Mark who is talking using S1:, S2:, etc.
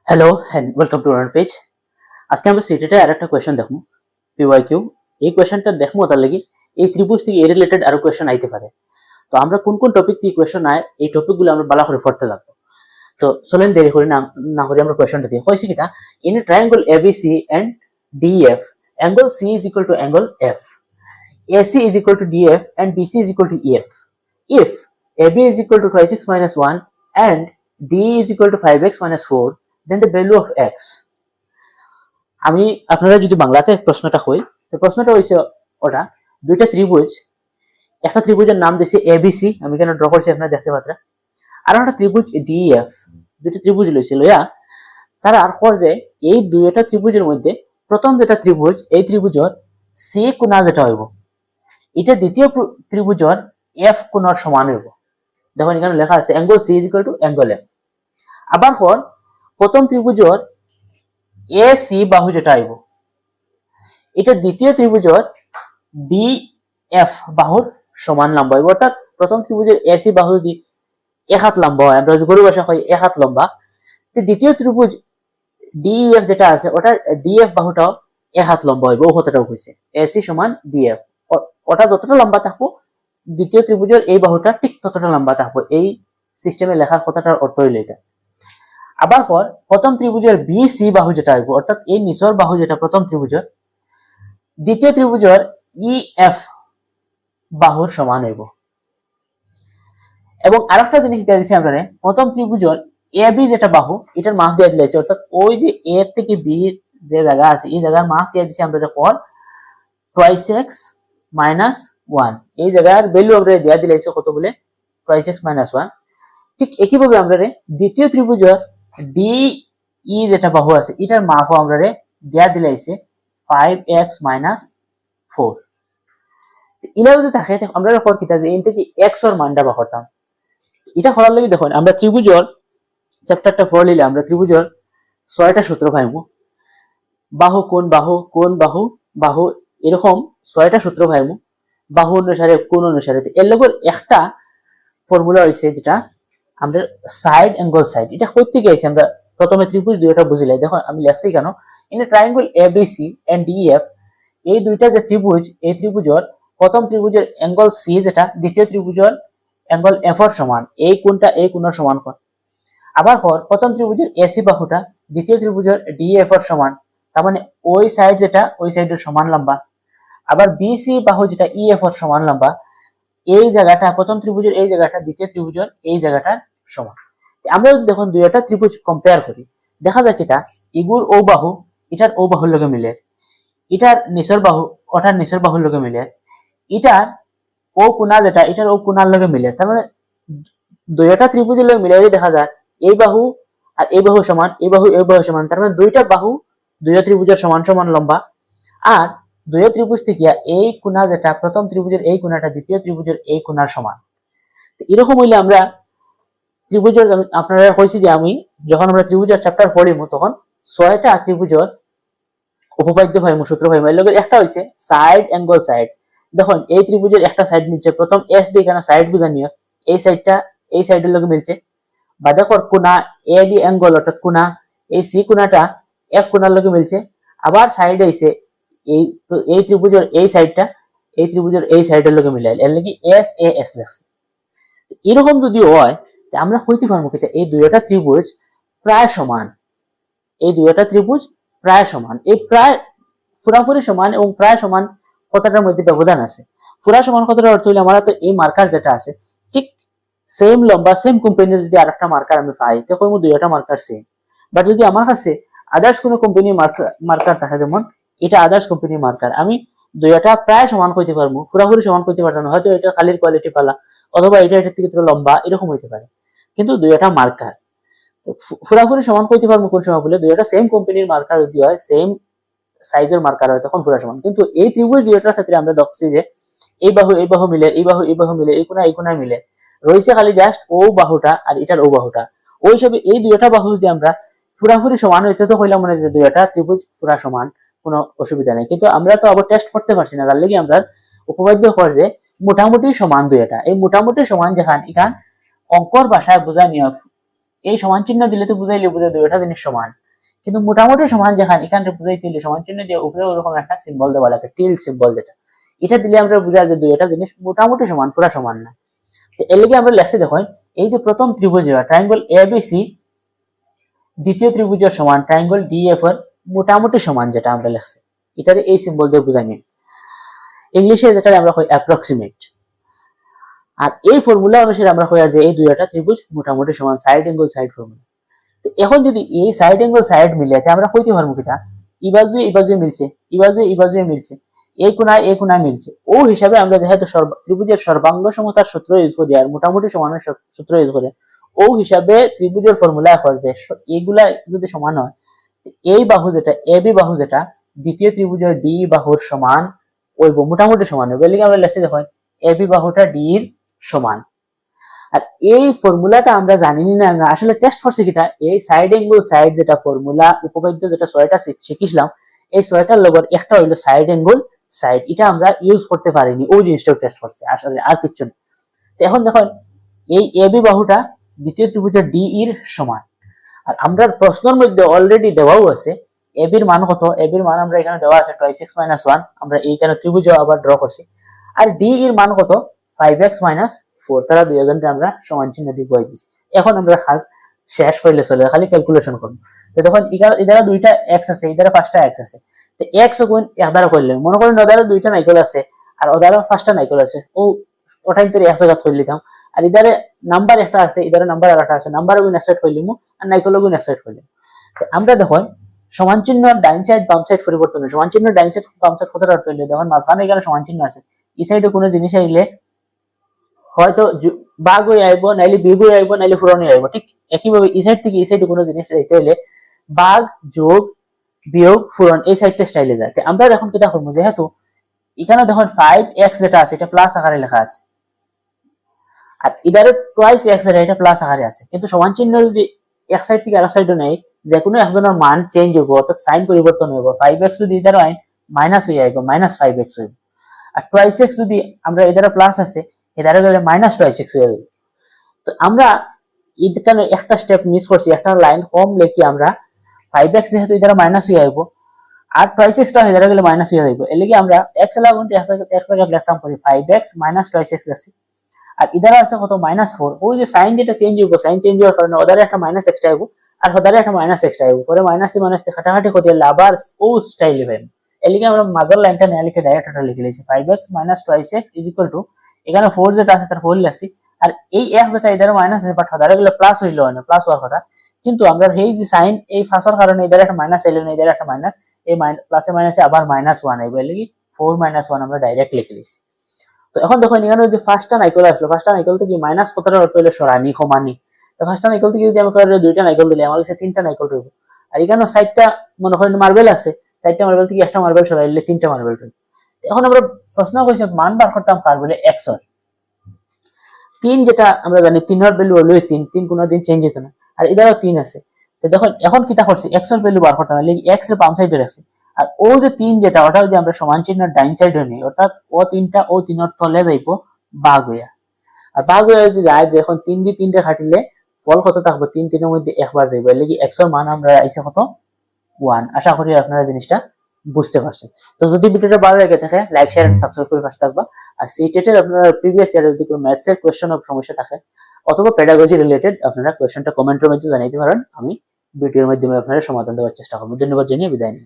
S1: Hello and welcome to our page. আজকে আমরা সিটেটে আরেকটা কোয়েশ্চন দেখবো, পিওয়াইকিউ। এই কোয়েশ্চনটা দেখবো তার লাগি এই ত্রিভুজ থেকে এ রিলেটেড আরো কোয়েশ্চন আইতে পারে। তো আমরা কোন কোন টপিক থেকে কোয়েশ্চন আয় এই টপিকগুলো আমরা ভালো করে পড়তে লাগবো। তো চলেন দেরি করি না করে আমরা কোয়েশ্চনটা দিই। হয়েছে কিনা, in a triangle ABC and DF, angle C is equal to angle F. AC is equal to DF and BC is equal to EF. If AB is equal to 2x minus 1 and DE is equal to 5x minus 4, then the value of x. আমি আপনারা যদি বাংলাতে প্রশ্নটা হই, তো প্রশ্নটা হইছে ওটা দুইটা ত্রিভুজ, একটা ত্রিভুজের নাম দিয়েছি ABC, আমি কেন ড্র করছি আপনারা দেখতে পাচ্ছেন, আর একটা ত্রিভুজ DEF। দুইটা ত্রিভুজ লইছে লইয়া তারা আর কর যে এই দুইটা ত্রিভুজের মধ্যে প্রথম যেটা ত্রিভুজ, এই ত্রিভুজের সি কোণা যেটা হইব এটা দ্বিতীয় ত্রিভুজের এফ কোণার সমান হইব। দেখুন এখানে লেখা আছে angle C is equal to angle F. আবার পর প্রথম ত্রিভুজের এ সি বাহু যেটা আইব এটা দ্বিতীয় ত্রিভুজের ডি এফ বাহুর সমান লম্বা হইব। অর্থাৎ প্রথম ত্রিভুজের এ সি বাহু যদি এক হাত লম্বা হয়, আমরা গরু ভাষা হয় এক হাত লম্বা, তো দ্বিতীয় ত্রিভুজ ডিএফ যেটা আছে ওটার ডিএফ বাহুটাও এক হাত লম্বা হইব। ও কতটাও হয়েছে এসি সমান ডিএফ, ওটা যতটা লম্বা থাকবো দ্বিতীয় ত্রিভুজের এই বাহুটা ঠিক ততটা লম্বা থাকবো। এই সিস্টেমে লেখার কথাটার অর্থ হইল এটা। আবার পর প্রথম ত্রিভুজের বিসি বাহু যেটা হইব, অর্থাৎ এই নিচর বাহু যেটা প্রথম ত্রিভুজের দ্বিতীয় ত্রিভুজের ইএফ বাহুর সমান হইব। এবং আরেকটা জিনিস দিয়ে দিচ্ছি আমরা, প্রথম ত্রিভুজের এ বি যেটা বাহু এটার মাপ দিয়ে দিয়েছে, অর্থাৎ ওই যে এ থেকে বি যে জায়গা আছে এই জায়গার মাপ দিয়ে দিচ্ছি আমরা যখন টুয়াইস এক্স মাইনাস ওয়ান, এই জায়গার ভ্যালু আমরা দিয়ে দিয়েছে কত বলে টুয়াইস এক্স মাইনাস ওয়ান। ঠিক একইভাবে আমরা দ্বিতীয় ত্রিভুজের ডি ই যেটা বাহু আছে এটার মাপও আমরা দেয়া দিলাইছে 5x মাইনাস 4। এটা যদি থাকে আমরা পর কিতা যে এন থেকে x এর মানটা বা করতাম, এটা করার লাগি দেখুন আমরা ত্রিভুজের চ্যাপ্টারটা পড়লিলে আমরা ত্রিভুজের 6টা সূত্র পাইবো। বাহু কোণ বাহু কোণ বাহু বাহু এরকম 6টা সূত্র পাইবো বাহু অনুসারে কোণ অনুসারে। এর লগের একটা ফর্মুলা হইছে যেটা আমরা সাইড অ্যাঙ্গেল সাইড। এটা কই থেকে আইছে আমরা প্রথমে ত্রিভুজ দুইটা বুঝিলাই। দেখো আমি লিখছি কেন, in a triangle ABC and DF, এই দুইটা যে ত্রিভুজ এই ত্রিভুজের প্রথম ত্রিভুজের অ্যাঙ্গেল সি যেটা দ্বিতীয় ত্রিভুজের অ্যাঙ্গেল এফ এর সমান, এই কোণটা এই কোণের সমান কোণ। আবার পর প্রথম ত্রিভুজের এসি বাহুটা দ্বিতীয় ত্রিভুজের ডিএফ এর সমান, তার মানে ওই সাইড যেটা ওই সাইডের সমান লম্বা। আবার বিসি বাহু যেটা ইএফ এর সমান লম্বা, এই জায়গাটা প্রথম ত্রিভুজের এই জায়গাটা দ্বিতীয় ত্রিভুজের এই জায়গাটার সমান। আমরা দেখুন দুইটা ত্রিভুজ কম্পেয়ার করি, দেখা যায় কিটা ইগুর ও বাহু এটার ও বাহুর লগে মিলে, এটার নিচের বাহু ওটার নিচের বাহুর লগে মিলে, এটার ও কোণা যেটা এটার ও কোণার লগে মিলে। তার মানে দুইটা ত্রিভুজের লগে মিলে দেখা যায় এই বাহু আর এই বাহু সমান, এই বাহু এই বাহু সমান। তার মানে দুইটা বাহু দুইটা ত্রিভুজের সমান সমান লম্বা। আর দুইটা ত্রিভুজ থেকে এই কোণা যেটা প্রথম ত্রিভুজের এই কোণাটা দ্বিতীয় ত্রিভুজের এই কোণার সমান। এরকম হইলে আমরা ত্রিভুজের, আপনারা কইছি যে আমি যখন আমরা ত্রিভুজের চ্যাপ্টার পড়িব তখন 6টা ত্রিভুজের উপপাদ্য পাইমু সূত্র পাইমু। এর লগে একটা হইছে সাইড অ্যাঙ্গেল সাইড। দেখুন এই ত্রিভুজের একটা সাইড মিলছে, প্রথম এস দিয়ে কেন সাইড বুঝানিও, এই সাইডটা এই সাইডের লগে মিলছে। বা দেখো কোণা এ বি অ্যাঙ্গেল অর্থাৎ কোণা এই সি কোণাটা এফ কোণার লগে মিলছে। আবার সাইড হইছে এই ত্রিভুজের এই সাইডটা এই ত্রিভুজের এই সাইডের লগে মিলাইল, এর লাগি এস এ এস লাগছে। এরকম যদি হয় আমরা হইতে পারবো কিটা এই দুইটা ত্রিভুজ প্রায় সমান, এই দুইটা ত্রিভুজ প্রায় সমান। এই প্রায় পুরাপুরি সমান এবং প্রায় সমান কথাটার মধ্যে ব্যবধান আছে। পুরা সমান কথাটার অর্থ হইলে আমরা তো এই মার্কার যেটা আছে ঠিক সেম লম্বা সেম কোম্পানির যদি আরেকটা মার্কার আমি পাই তো কইমু দুইটা মার্কার সেম। বাট যদি আমার কাছে আদার্স কোনো কোম্পানির মার্কার থাকে, যেমন এটা আদার্স কোম্পানির মার্কার, আমি দুইটা প্রায় সমান কইতে পারবো, পুরাপুরি সমান কইতে পারতাম না। হয়তো এটা খালির কোয়ালিটি পালা অথবা এটা এটার থেকে লম্বা এরকম হইতে পারে, কিন্তু দুইটা মার্কার পুরাপুরি সমান কইতে পারবো কোন সময় বলে দুইটা সেম কোম্পানির মার্কার যদি হয় সেম সাইজের মার্কার হয় তখন পুরা সমান। কিন্তু এই ত্রিভুজ দুইটার ক্ষেত্রে আমরা দেখছি যে এই বাহু মিলে এই বাহু মিলে এই কোণা মিলে রয়েছে খালি জাস্ট ও বাহুটা আর এটার ও বাহুটা। ওই হিসাবে এই দুইটা বাহু যদি আমরা পুরাপুরি সমান হইতে তো হইলাম মনে যে দুইটা ত্রিভুজ পুরা সমান, কোনো অসুবিধা নেই। কিন্তু আমরা তো আবার টেস্ট করতে পারছি না, তার লাগি আমরা উপপাদ্য কর যে মোটামুটি সমান দুইটা। এই মোটামুটি সমান যেখান এখান অঙ্কর ভাষায় বোঝা নিয়ে এই সমান চিহ্ন দিলে তো বুঝাইলে বুঝে দুইটা জিনিস সমান, কিন্তু মোটামুটি সমান যেখানে এখানে বুঝাইতে হলে সমান চিহ্ন দিয়ে উপরে ওরকম একটা সিম্বল দেওয়া লাগে, টিল্ড সিম্বল যেটা, এটা দিলে আমরা বুঝা যে দুইটা জিনিস মোটামুটি সমান, পুরা সমান না। তো এর লিগে আমরা লেখছি দেখুন, এই যে প্রথম ত্রিভুজ ট্রায়াঙ্গল এবিসি দ্বিতীয় ত্রিভুজের সমান ট্রায়াঙ্গল ডিএফ এর মোটামুটি সমান, যেটা আমরা লেখছি এটার এই সিম্বল দিয়ে বুঝাই নিই। ইংলিশে যেটা আমরা কই অ্যাপ্রক্সিমেট। আর এই ফর্মুলা অনুসারে আমরা কই যে এই দুইটা ত্রিভুজ মোটামুটি সমান, সাইড অ্যাঙ্গেল সাইড ফর্মুলা। তো এখন যদি এই সাইড অ্যাঙ্গেল সাইড মিলে তে আমরা কইতে পারবো কিটা এই বাজু মিলছে, এই বাজু মিলছে, এই কোণায় মিলছে, ও হিসাবে আমরা যেহেতু ত্রিভুজের সর্বাঙ্গ সমতার সূত্র ইউজ করি আর মোটামুটি সমানের সূত্র ইউজ করে, ও হিসাবে ত্রিভুজের ফর্মুলা করে যে এইগুলা যদি সমান হয়, এই বাহু যেটা এবি বাহু যেটা দ্বিতীয় ত্রিভুজের ডি বাহুর সমান ওইব, মোটামুটি সমান হবে। এর আমরা লেখছি দেখুন এবি বাহুটা ডি এর সমান। আর এই ফর্মুলাটা আমরা জানি না, আমরা আসলে টেস্ট করছি কিটা এই সাইড অ্যাঙ্গেল সাইড যেটা ফর্মুলা উপপাদ্য যেটা 6টা শিখিছিলাম, এই 6টার লগত একটা হইলো সাইড অ্যাঙ্গেল সাইড, এটা আমরা ইউজ করতে পারিনি, ওই জিনিসটাও টেস্ট করছে আসলে আর কিছু না। তো এখন দেখুন এই এবি বাহুটা দ্বিতীয় ত্রিভুজের ডি এর সমান, আর আমরা প্রশ্নের মধ্যে অলরেডি দেওয়াও আছে এবির মান কত, এবির মান আমরা এখানে দেওয়া আছে 2x - 1, আমরা এইখানে ত্রিভুজ আবার ড্র করছি। আর ডি এর মান কত 5x - 4, তারা দুইজনকে আমরা সমান চিহ্ন দিয়ে বই দিছি। এখন আমরা কাজ শেষ করলে চলে, খালি ক্যালকুলেশন করব। তো দেখুন এখানে দুইটা x আছে, এখানে 5টা x আছে, তো x গুণ 1 দ্বারা করলে মনে করেন ওদারে দুইটা নাইকল আছে আর ওদারে 5টা নাইকল আছে, ওটাই তো 1 জায়গা ধরে লিখলাম। আর এদারে নাম্বার একটা আছে, এদারে নাম্বার আরেকটা আছে, নাম্বার গুণ এক সাইড করলিম আর নাইকল গুণ এক সাইড করলিম। তো আমরা দেখুন সমান চিহ্ন ডাইন সাইড বাম সাইড পরিবর্তন হয়, সমান চিহ্ন ডাইন সাইড বাম সাইড কতটা অর্থ হইলে দেখুন মাঝখানে এখানে সমান চিহ্ন আছে, এই সাইডে কোনো জিনিস আইলে হয়তো বাঘ হয়ে আইব, নাইলে বিগ হয়ে আইব, নাইলে ফুরনি আইব, ঠিক একইভাবে এই সাইড থেকে এই সাইডে কোনো জিনিস যাইতে হইলে বাঘ যোগ বিয়োগ ফুরন এই সাইডটা স্টাইলে যায়। আমরা এখন কিটা করবো, যেহেতু এখানে দেখুন 5x যেটা আছে এটা প্লাস আকারে লেখা আছে আর এটারে টুয়াইস x এটা প্লাস আকারে আছে, কিন্তু সমান চিহ্ন যদি এক সাইড থেকে আরেক সাইডে নেই, যে কোনো একজনের মান চেঞ্জ হইব, অর্থাৎ সাইন পরিবর্তন হইব। 5x যদি এটার আইন মাইনাস হয়ে আইব, -5x হইব। আর টুয়াইস x যদি আমরা এটারে প্লাস আছে এটারে গেলে -2x হয়ে যাবে। তো আমরা এখানে একটা স্টেপ মিস করছি, একটা লাইন কম লিখি আমরা 5x যেহেতু এটারে মাইনাস হয়ে আইব আর টুয়াইস x টা হয়ে গেলে মাইনাস হয়ে যাবে, এর লাগি আমরা x লাগুন x জায়গা লিখতাম করি 5x - 2x লিখছি। আর ইধারে আছে কত -4, ওই যে সাইন যেটা চেঞ্জ হইব, সাইন চেঞ্জ হওয়ার কারণে ওদারে একটা মাইনাস এক্সট্রা আইব আর ওদারে একটা মাইনাস এক্সট্রা আইব, পরে মাইনাস কাটাকাটি করে আবার ও স্টাইল হবে। এর লাগি আমরা মাঝের লাইনটা না লিখে ডাইরেক্ট এটা লিখে লিখছি 5x - 2x এখানে 4 যেটা আছে তার 4 লিখছি, আর এই x যেটা ইধারে মাইনাস আছে বাট ওদারে গেলে প্লাস হইলো না, প্লাস হওয়ার কথা, কিন্তু আমরা এই যে সাইন এই ফাঁসার কারণে ইধারে একটা মাইনাস আইলো না, ইধারে একটা মাইনাস, এই প্লাসে মাইনাসে আবার -1 আইব, এর লাগি 4 - 1 আমরা ডাইরেক্ট লিখে লিখছি। তো এখন দেখুন এখানে যদি ফার্স্টটা নাইকল আসলো, ফার্স্টটা নাইকল থেকে মাইনাস কতটা অর্থ হলো সরানি কমানি, তো ফার্স্টটা নাইকল থেকে যদি আমরা দুইটা নাইকল দিলে আমার কাছে 3টা নাইকল রইব। আর এখানে সাইডটা মনে করেন মার্বেল আছে, সাইডটা মার্বেল থেকে একটা মার্বেল সরাইলে 3টা মার্বেল রইব। এখন আমরা প্রশ্ন কইছে মান বার করতাম কার বলে x এর 3, যেটা আমরা জানি 3 এর ভ্যালু অলওয়েজ 3, 3 কোনো দিন চেঞ্জ হতো না, আর এটারও 3 আছে। তো দেখুন এখন কিটা করছি x এর ভ্যালু বার করতাম, লাগি x এর বাম সাইডে রাখছি, আর ও যে 3 যেটা ওটা যদি আমরা সমান চিহ্ন ডাইন সাইডে নিই, অর্থাৎ ও 3টা ও 3 এর তলে যাইব ভাগ হইয়া, আর ভাগ হইয়া যদি যায় এখন 3 দিয়ে 3টা কাটিলে ফল কত থাকবে, 3 3 এর মধ্যে একবার যাইব, এর লাগি x এর মান আমরা আইছে কত 1। আশা করি আপনারা জিনিসটা বুঝতে পারছেন। তো যদি ভিডিওটা ভালো লাগে থাকে লাইক শেয়ার এন্ড সাবস্ক্রাইব করে পাশে থাকবা। আর সিটেটের আপনারা প্রিভিয়াস ইয়ারে যদি কোনো ম্যাথস এর কোশ্চেন অফ সমস্যা থাকে অথবা পেডাগজি রিলেটেড আপনারা কোশ্চেনটা কমেন্টের মধ্যে জানাইতে পারেন, আমি ভিডিওর মাধ্যমে আপনাদের সমাধান দেওয়ার চেষ্টা করব। ধন্যবাদ জানিয়ে বিদায় নিই।